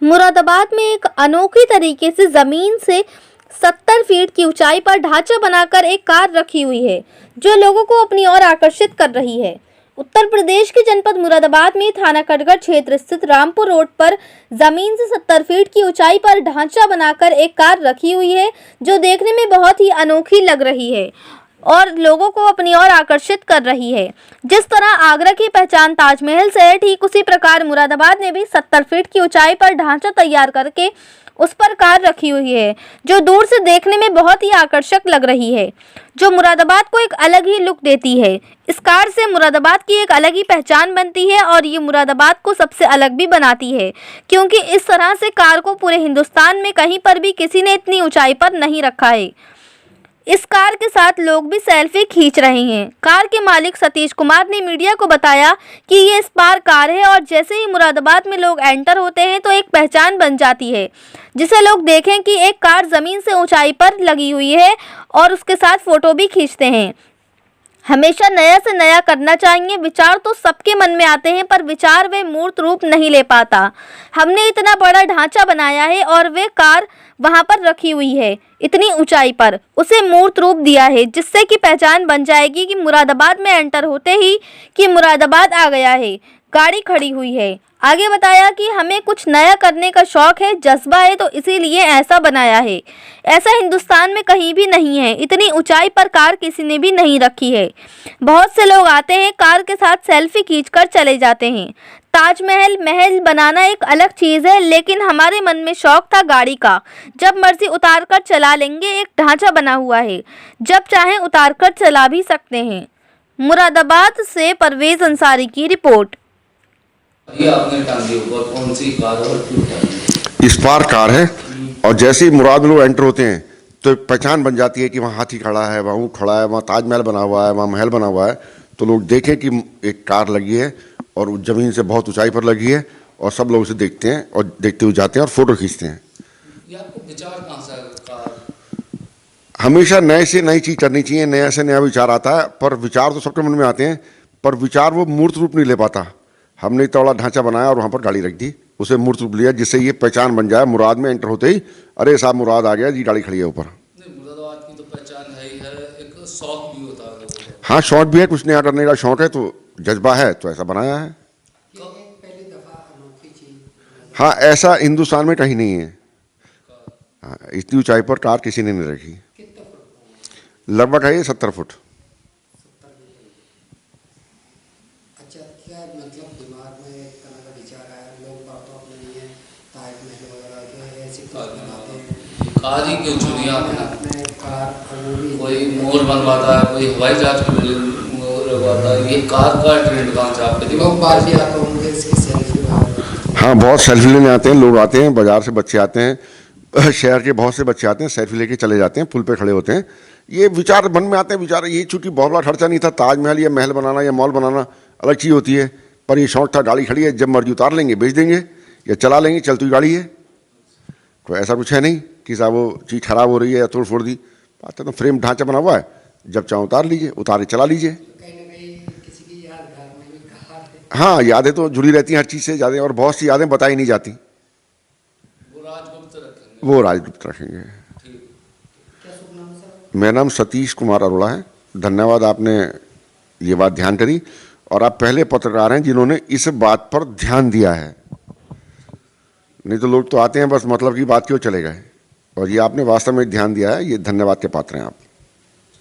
मुरादाबाद में एक अनोखी तरीके से जमीन से 70 फीट की ऊंचाई पर ढांचा बनाकर एक कार रखी हुई है, जो लोगों को अपनी ओर आकर्षित कर रही है। उत्तर प्रदेश के जनपद मुरादाबाद में थाना कटगढ़ क्षेत्र स्थित रामपुर रोड पर जमीन से 70 फीट की ऊंचाई पर ढांचा बनाकर एक कार रखी हुई है, जो देखने में बहुत ही अनोखी लग रही है और लोगों को अपनी ओर आकर्षित कर रही है। जिस तरह आगरा की पहचान ताजमहल से है, ठीक उसी प्रकार मुरादाबाद ने भी 70 फीट की ऊंचाई पर ढांचा तैयार करके उस पर कार रखी हुई है, जो दूर से देखने में बहुत ही आकर्षक लग रही है, जो मुरादाबाद को एक अलग ही लुक देती है। इस कार से मुरादाबाद की एक अलग ही पहचान बनती है और ये मुरादाबाद को सबसे अलग भी बनाती है, क्योंकि इस तरह से कार को पूरे हिंदुस्तान में कहीं पर भी किसी ने इतनी ऊंचाई पर नहीं रखा है। इस कार के साथ लोग भी सेल्फी खींच रहे हैं। कार के मालिक सतीश कुमार ने मीडिया को बताया कि ये स्पार कार है और जैसे ही मुरादाबाद में लोग एंटर होते हैं तो एक पहचान बन जाती है, जिसे लोग देखें कि एक कार ज़मीन से ऊंचाई पर लगी हुई है और उसके साथ फ़ोटो भी खींचते हैं। हमेशा नया से नया करना चाहिए। विचार तो सबके मन में आते हैं, पर विचार वे मूर्त रूप नहीं ले पाता। हमने इतना बड़ा ढांचा बनाया है और वे कार वहां पर रखी हुई है, इतनी ऊंचाई पर उसे मूर्त रूप दिया है, जिससे कि पहचान बन जाएगी कि मुरादाबाद में एंटर होते ही कि मुरादाबाद आ गया है, गाड़ी खड़ी हुई है। आगे बताया कि हमें कुछ नया करने का शौक है, जज्बा है, तो इसीलिए ऐसा बनाया है। ऐसा हिंदुस्तान में कहीं भी नहीं है, इतनी ऊंचाई पर कार किसी ने भी नहीं रखी है। बहुत से लोग आते हैं, कार के साथ सेल्फी खींचकर चले जाते हैं। ताजमहल महल बनाना एक अलग चीज़ है, लेकिन हमारे मन में शौक था गाड़ी का। जब मर्जी उतार कर चला लेंगे। एक ढांचा बना हुआ है, जब चाहें उतार कर चला भी सकते हैं। मुरादाबाद से परवेज अंसारी की रिपोर्ट। ये आपने टांगी ऊपर कौन सी कार और क्यों? स्पार कार है और जैसे ही मुराद लोग एंटर होते हैं तो पहचान बन जाती है कि वहाँ हाथी खड़ा है, वहाँ ऊँट खड़ा है, वहाँ ताजमहल बना हुआ है, वहाँ महल बना हुआ है, तो लोग देखें कि एक कार लगी है और ज़मीन से बहुत ऊंचाई पर लगी है और सब लोग उसे देखते हैं और देखते हुए जाते हैं और फोटो खींचते हैं। ये आपको विचार कहाँ से कार? हमेशा नए से नई चीज़ करनी चाहिए, नया से नया विचार आता है, पर विचार तो सबके मन में आते हैं, पर विचार वो मूर्त रूप नहीं ले पाता। हमने इतना बड़ा ढांचा बनाया और वहाँ पर गाड़ी रख दी, उसे मूर्त रूप लिया, जिससे ये पहचान बन जाए। मुराद में एंटर होते ही अरे साहब मुराद आ गया जी, गाड़ी खड़ी है ऊपर। नहीं, मुरादाबाद की तो पहचान है ही है, एक शौक भी होता है। हाँ, शौक भी है, कुछ नया करने का शौक है, तो जज्बा है तो ऐसा बनाया है। हाँ, ऐसा हिंदुस्तान में कहीं नहीं है। हाँ, इतनी ऊंचाई पर कार किसी ने नहीं रखी। लगभग है ये 70 फुट। अच्छा, क्या मतलब दिमाग में एक तरह का विचार आया, लोग बातों अपने लिए ताजमहल वगैरह के ऐसी कार बनाते हैं। कार ही क्यों चुनी आपने? अपने कार कोई मोर बनवाता है, कोई हवाई जहाज बनवाता है, ये कार का ट्रेंड कहाँ से आपके दिमाग लोग बाहर भी आते होंगे इसकी सेल्फी वगैरह? हाँ, बहुत सेल्फी लेने आते हैं लोग, आते हैं बाजार से बच्चे आते हैं, शहर के बहुत से बच्चे आते हैं, सेल्फी लेके चले जाते हैं, पुल पे खड़े होते हैं। ये विचार मन में आते हैं। विचार ये चूँकि बहुत बड़ा खर्चा नहीं था, ताजमहल या महल बनाना या मॉल बनाना अलग चीज़ होती है, पर ये शौक था, गाड़ी खड़ी है, जब मर्जी उतार लेंगे, बेच देंगे या चला लेंगे, चलती हुई गाड़ी है, कोई ऐसा कुछ है नहीं कि साहब वो चीज़ खराब हो रही है या तोड़ फोड़ दी। बात है तो फ्रेम ढांचा बना हुआ है, जब चाहो उतार लीजिए, उतारे चला लीजिए। किसी की याद घर में भी कहा है। हाँ, यादें तो जुड़ी रहती हैं हर चीज़ से, यादें, और बहुत सी यादें बताई नहीं जाती, वो राजगुप्त रखेंगे। वो राजगुप्त रखेंगे। क्या शुभ नाम सर? मेरा नाम सतीश कुमार अरोड़ा है। धन्यवाद, आपने ये बात ध्यान करी और आप पहले पत्रकार हैं जिन्होंने इस बात पर ध्यान दिया है। नहीं तो लोग तो आते हैं बस मतलब की बात क्यों चले गए, और ये आपने वास्तव में ध्यान दिया है, ये धन्यवाद के पात्र हैं आप।